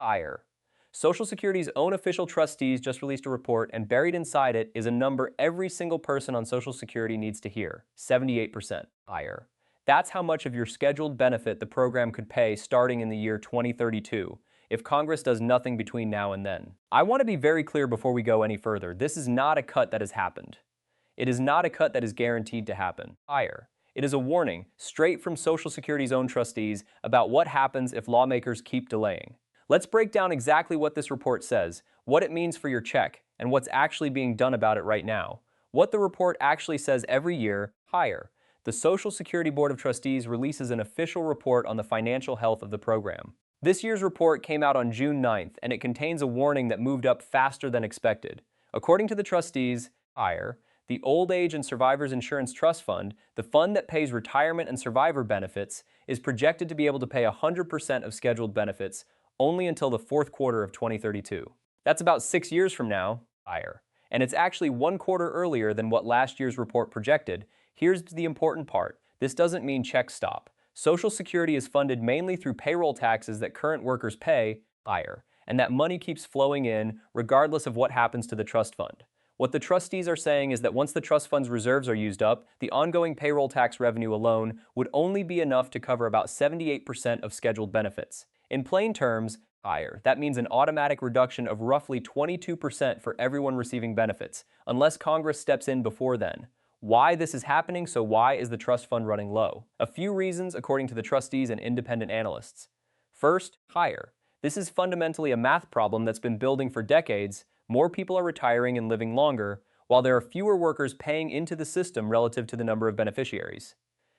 higher. Social Security's own official trustees just released a report, and buried inside it is a number every single person on Social Security needs to hear: 78% higher. That's how much of your scheduled benefit the program could pay starting in the year 2032, if Congress does nothing between now and then. I want to be very clear before we go any further: this is not a cut that has happened. It is not a cut that is guaranteed to happen. Higher. It is a warning, straight from Social Security's own trustees, about what happens if lawmakers keep delaying. Let's break down exactly what this report says, what it means for your check, and what's actually being done about it right now. What the report actually says every year: higher. The Social Security Board of Trustees releases an official report on the financial health of the program. This year's report came out on June 9th, and it contains a warning that moved up faster than expected. According to the trustees, higher, the Old Age and Survivors Insurance Trust Fund, the fund that pays retirement and survivor benefits, is projected to be able to pay 100% of scheduled benefits only until the fourth quarter of 2032. That's about 6 years from now, higher. And it's actually 1 quarter earlier than what last year's report projected. Here's the important part: this doesn't mean checks stop. Social Security is funded mainly through payroll taxes that current workers pay, higher, and that money keeps flowing in regardless of what happens to the trust fund. What the trustees are saying is that once the trust fund's reserves are used up, the ongoing payroll tax revenue alone would only be enough to cover about 78% of scheduled benefits. In plain terms, higher. That means an automatic reduction of roughly 22% for everyone receiving benefits, unless Congress steps in before then. Why this is happening? So why is the trust fund running low? A few reasons according to the trustees and independent analysts. First, higher. This is fundamentally a math problem that's been building for decades. More people are retiring and living longer, while there are fewer workers paying into the system relative to the number of beneficiaries.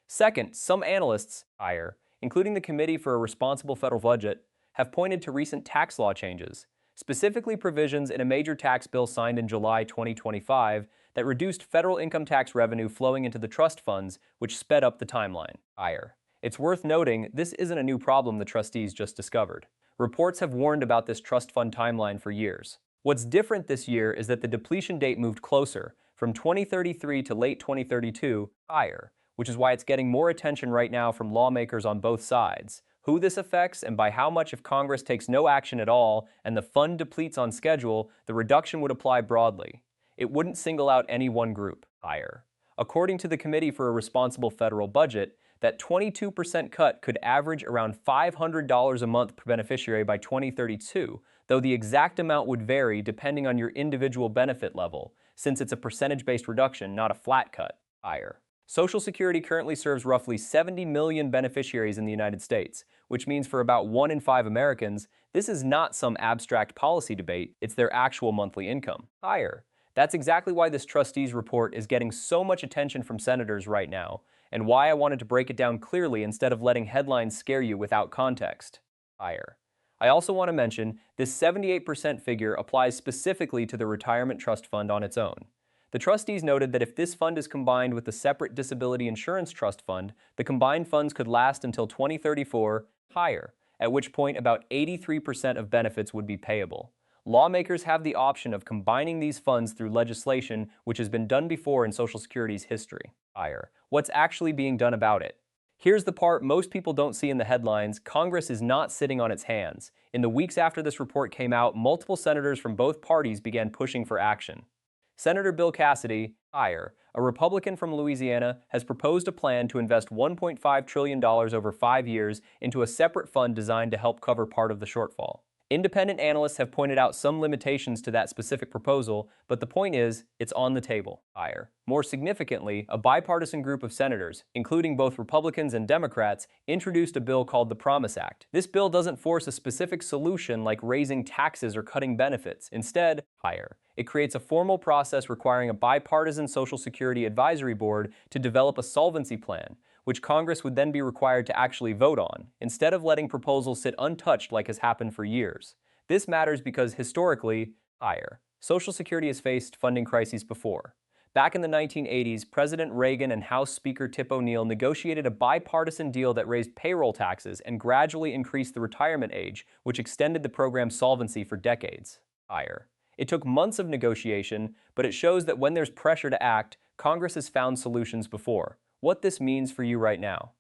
Second, some analysts, higher, including the Committee for a Responsible Federal Budget, have pointed to recent tax law changes, specifically provisions in a major tax bill signed in July 2025 that reduced federal income tax revenue flowing into the trust funds, which sped up the timeline. Higher. It's worth noting this isn't a new problem the trustees just discovered. Reports have warned about this trust fund timeline for years. What's different this year is that the depletion date moved closer, from 2033 to late 2032, higher, which is why it's getting more attention right now from lawmakers on both sides. Who this affects and by how much: if Congress takes no action at all and the fund depletes on schedule, the reduction would apply broadly. It wouldn't single out any one group, higher. According to the Committee for a Responsible Federal Budget, that 22% cut could average around $500 a month per beneficiary by 2032, though the exact amount would vary depending on your individual benefit level, since it's a percentage-based reduction, not a flat cut, higher. Social Security currently serves roughly 70 million beneficiaries in the United States, which means for about 1 in 5 Americans, this is not some abstract policy debate, it's their actual monthly income, higher. That's exactly why this trustees report is getting so much attention from senators right now, and why I wanted to break it down clearly instead of letting headlines scare you without context, higher. I also want to mention this 78% figure applies specifically to the retirement trust fund on its own. The trustees noted that if this fund is combined with the separate disability insurance trust fund, the combined funds could last until 2034, higher, at which point about 83% of benefits would be payable. Lawmakers have the option of combining these funds through legislation, which has been done before in Social Security's history, higher. What's actually being done about it? Here's the part most people don't see in the headlines: Congress is not sitting on its hands. In the weeks after this report came out, multiple senators from both parties began pushing for action. Senator Bill Cassidy, higher, a Republican from Louisiana, has proposed a plan to invest $1.5 trillion over 5 years into a separate fund designed to help cover part of the shortfall. Independent analysts have pointed out some limitations to that specific proposal, but the point is, it's on the table, higher. More significantly, a bipartisan group of senators, including both Republicans and Democrats, introduced a bill called the Promise Act. This bill doesn't force a specific solution like raising taxes or cutting benefits. Instead, higher. It creates a formal process requiring a bipartisan Social Security Advisory Board to develop a solvency plan, which Congress would then be required to actually vote on, instead of letting proposals sit untouched like has happened for years. This matters because historically, higher, Social Security has faced funding crises before. Back in the 1980s, President Reagan and House Speaker Tip O'Neill negotiated a bipartisan deal that raised payroll taxes and gradually increased the retirement age, which extended the program's solvency for decades, higher. It took months of negotiation, but it shows that when there's pressure to act, Congress has found solutions before. What this means for you right now.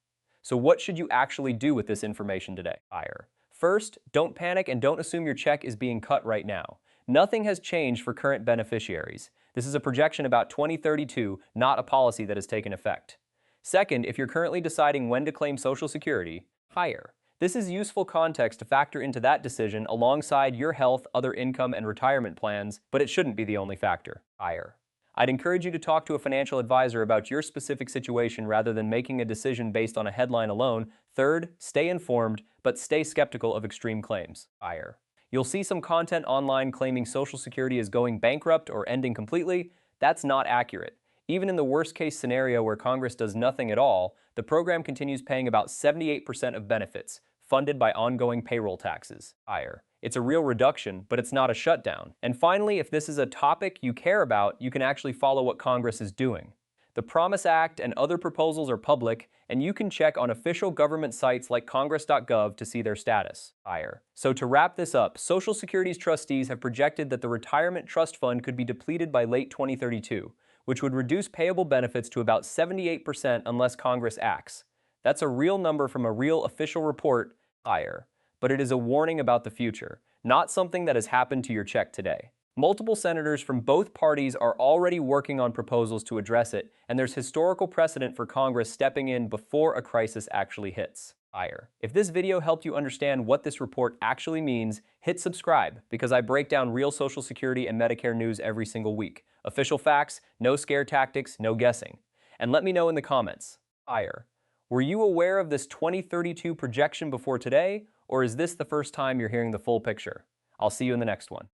So what should you actually do with this information today? Higher. First, don't panic and don't assume your check is being cut right now. Nothing has changed for current beneficiaries. This is a projection about 2032, not a policy that has taken effect. Second, if you're currently deciding when to claim Social Security, higher. This is useful context to factor into that decision alongside your health, other income, and retirement plans, but it shouldn't be the only factor. Higher. I'd encourage you to talk to a financial advisor about your specific situation rather than making a decision based on a headline alone. Third, stay informed, but stay skeptical of extreme claims. Higher. You'll see some content online claiming Social Security is going bankrupt or ending completely. That's not accurate. Even in the worst-case scenario where Congress does nothing at all, the program continues paying about 78% of benefits, funded by ongoing payroll taxes. Higher. It's a real reduction, but it's not a shutdown. And finally, if this is a topic you care about, you can actually follow what Congress is doing. The Promise Act and other proposals are public, and you can check on official government sites like congress.gov to see their status. Higher. So to wrap this up, Social Security's trustees have projected that the retirement trust fund could be depleted by late 2032, which would reduce payable benefits to about 78% unless Congress acts. That's a real number from a real official report. Higher. But it is a warning about the future, not something that has happened to your check today. Multiple senators from both parties are already working on proposals to address it, and there's historical precedent for Congress stepping in before a crisis actually hits. Higher. If this video helped you understand what this report actually means, hit subscribe, because I break down real Social Security and Medicare news every single week. Official facts, no scare tactics, no guessing. And let me know in the comments. Higher. Were you aware of this 2032 projection before today, or is this the first time you're hearing the full picture? I'll see you in the next one.